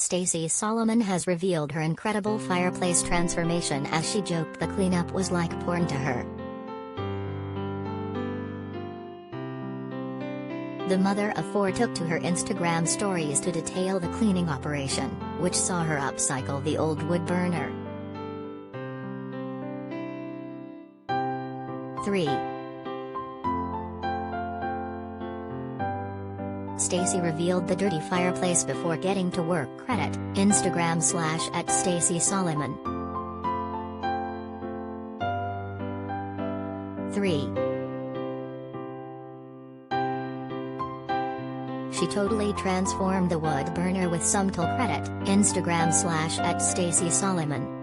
Stacey Solomon has revealed her incredible fireplace transformation as she joked the cleanup was like porn to her. The mother of four took to her Instagram stories to detail the cleaning operation, which saw her upcycle the old wood burner. 3. Stacey revealed the dirty fireplace before getting to work. Credit, Instagram /@Stacey Solomon. 3. She totally transformed the wood burner with some tool. Credit, Instagram /@Stacey Solomon.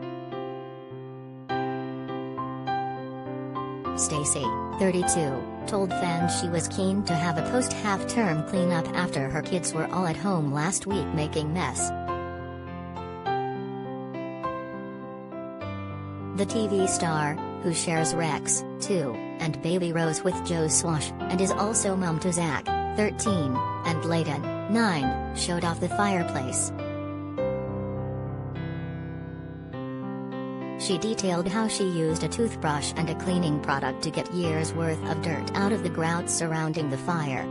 Stacey, 32, told fans she was keen to have a post-half-term cleanup after her kids were all at home last week making mess. The TV star, who shares Rex, 2, and baby Rose with Joe Swash, and is also mom to Zach, 13, and Layden, 9, showed off the fireplace. She detailed how she used a toothbrush and a cleaning product to get years' worth of dirt out of the grout surrounding the fire.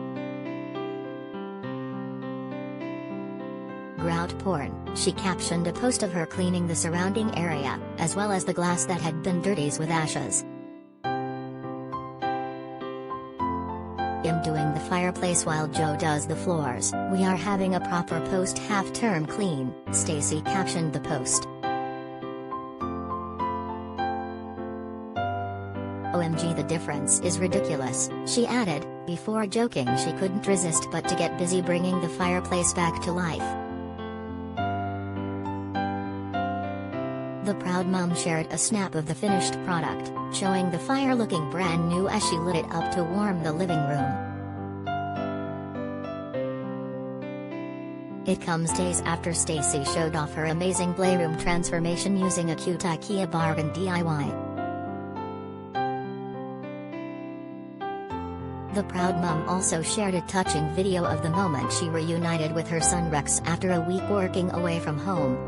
Grout porn, she captioned a post of her cleaning the surrounding area, as well as the glass that had been dirties with ashes. I'm doing the fireplace while Joe does the floors. We are having a proper post-half-term clean, Stacey captioned the post. OMG, the difference is ridiculous, she added, before joking she couldn't resist but to get busy bringing the fireplace back to life. The proud mom shared a snap of the finished product, showing the fire looking brand new as she lit it up to warm the living room. It comes days after Stacey showed off her amazing playroom transformation using a cute IKEA bargain DIY. The proud mom also shared a touching video of the moment she reunited with her son Rex after a week working away from home.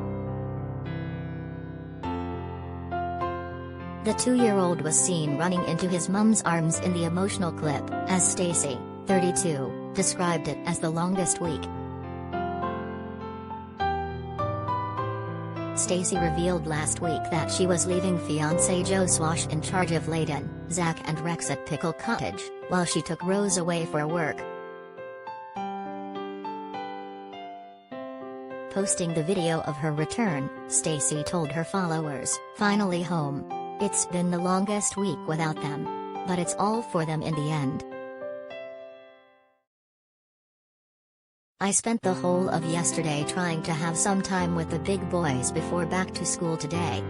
The 2-year-old was seen running into his mom's arms in the emotional clip, as Stacey, 32, described it as the longest week. Stacey revealed last week that she was leaving fiancé Joe Swash in charge of Layden, Zach and Rex at Pickle Cottage, while she took Rose away for work. Posting the video of her return, Stacey told her followers, "Finally home. It's been the longest week without them. But it's all for them in the end. I spent the whole of yesterday trying to have some time with the big boys before back to school today."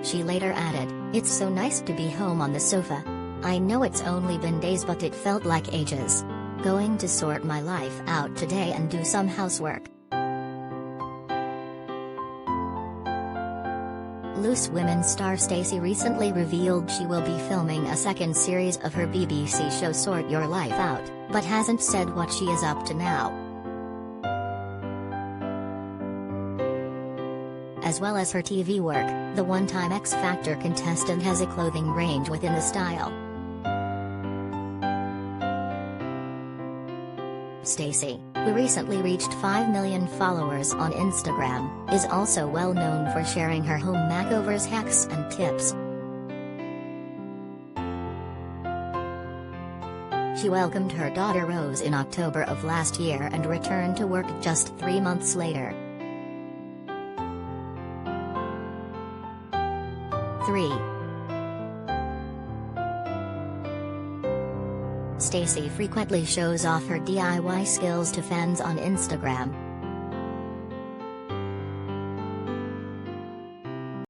She later added, "It's so nice to be home on the sofa. I know it's only been days but it felt like ages. Going to sort my life out today and do some housework." Loose Women star Stacey recently revealed she will be filming a second series of her BBC show Sort Your Life Out, but hasn't said what she is up to now. As well as her TV work, the one-time X Factor contestant has a clothing range within the style. Stacey, who recently reached 5 million followers on Instagram, is also well known for sharing her home makeovers hacks and tips. She welcomed her daughter Rose in October of last year and returned to work just 3 months later. 3. Stacey frequently shows off her DIY skills to fans on Instagram.